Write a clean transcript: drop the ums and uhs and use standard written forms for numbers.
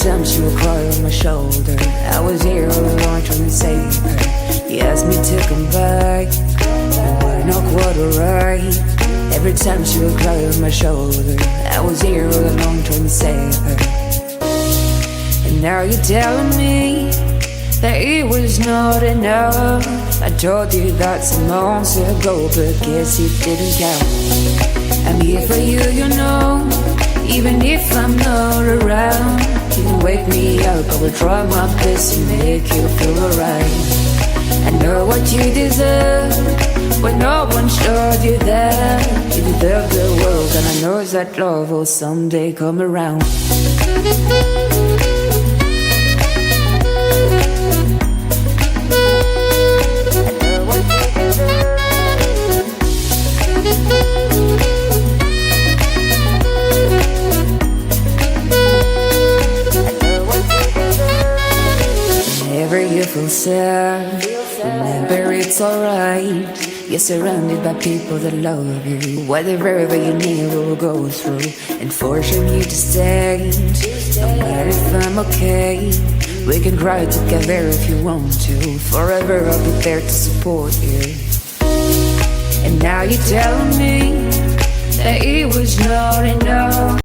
time she would cry on my shoulder, I was here all along trying to save her. You asked me to come back, and we're not quite alright. Every time she would cry on my shoulder, I was here all along trying to save her. And now you're telling me that it was not enough. I told you that some months ago, but guess it didn't count. I'm here for you, you know, even if I'm not around. You can wake me up, I will try my best to make you feel alright. I know what you deserve, but no one showed you that. You deserve the world, and I know that love will someday come around. Whenever you feel sad, remember it's alright. You're surrounded by people that love you. Whatever you need will go through and forcing you to stay. No matter if I'm okay, we can cry together if you want to. Forever I'll be there to support you. And now you're telling me that it was not enough.